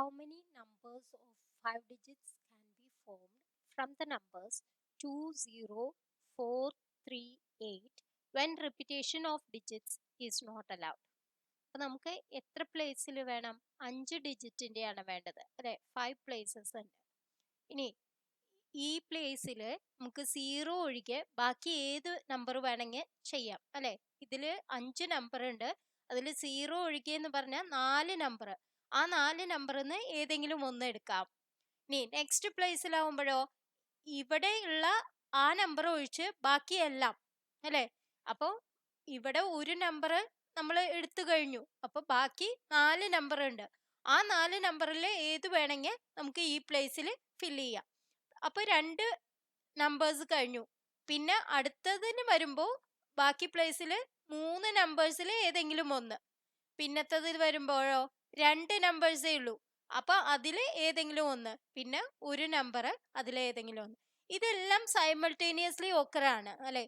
How many numbers of 5 digits can be formed from the numbers 2, 0, 4, 3, 8 when repetition of digits is not allowed? അപ്പൊ നമുക്ക് എത്ര പ്ലേസിൽ വേണം? 5 ഡിജിറ്റിൻ്റെയാണ് വേണ്ടത് അല്ലെ? 5 പ്ലേസസ് ഉണ്ട്. ഇനി ഈ പ്ലേസിൽ നമുക്ക് 0 ഒഴികെ ബാക്കി ഏത് നമ്പർ വേണമെങ്കിൽ ചെയ്യാം അല്ലെ? ഇതിൽ 5 നമ്പർ ഉണ്ട്, അതിൽ 0 ഒഴികെ എന്ന് പറഞ്ഞാൽ 4 നമ്പർ. ആ 4 നമ്പറിൽ നിന്ന് ഏതെങ്കിലും ഒന്ന് എടുക്കാം. ഇനി നെക്സ്റ്റ് പ്ലേസിലാവുമ്പോഴോ ഇവിടെയുള്ള ആ നമ്പർ ഒഴിച്ച് ബാക്കിയെല്ലാം അല്ലെ? അപ്പോൾ ഇവിടെ ഒരു നമ്പർ നമ്മൾ എടുത്തു കഴിഞ്ഞു, അപ്പൊ ബാക്കി 4 നമ്പർ ഉണ്ട്. ആ 4 നമ്പറിൽ ഏത് വേണമെങ്കിൽ നമുക്ക് ഈ പ്ലേസിൽ ഫില്ല് ചെയ്യാം. അപ്പൊ 2 നമ്പേഴ്സ് കഴിഞ്ഞു. പിന്നെ അടുത്തതിന് വരുമ്പോൾ ബാക്കി പ്ലേസിൽ 3 നമ്പേഴ്സിൽ ഏതെങ്കിലും ഒന്ന്. പിന്നത്തതിൽ വരുമ്പോഴോ 2 നമ്പേഴ്സേ ഉള്ളൂ, അപ്പൊ അതിൽ ഏതെങ്കിലും ഒന്ന്. പിന്നെ ഒരു നമ്പർ അതിൽ ഏതെങ്കിലും ഒന്ന്. ഇതെല്ലാം സൈമൾട്ടേനിയസ്ലി ഓക്കറാണ് അല്ലെ?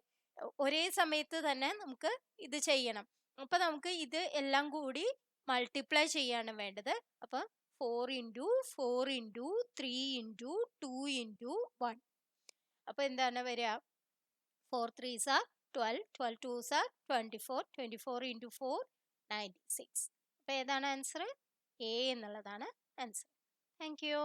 ഒരേ സമയത്ത് തന്നെ നമുക്ക് ഇത് ചെയ്യണം. അപ്പൊ നമുക്ക് ഇത് എല്ലാം കൂടി മൾട്ടിപ്ലൈ ചെയ്യാണ് വേണ്ടത്. അപ്പൊ 4 ഇൻറ്റു 4 ഇൻറ്റു 3 ഇൻറ്റു 2 ഇൻറ്റു 1. അപ്പൊ എന്താണ് വരിക? 4 3s are 12, 12 2s are 24, 24 into 4 96. അപ്പൊ ഏതാണ് ആൻസർ? എ എന്നുള്ളതാണ് ആൻസർ. Thank you.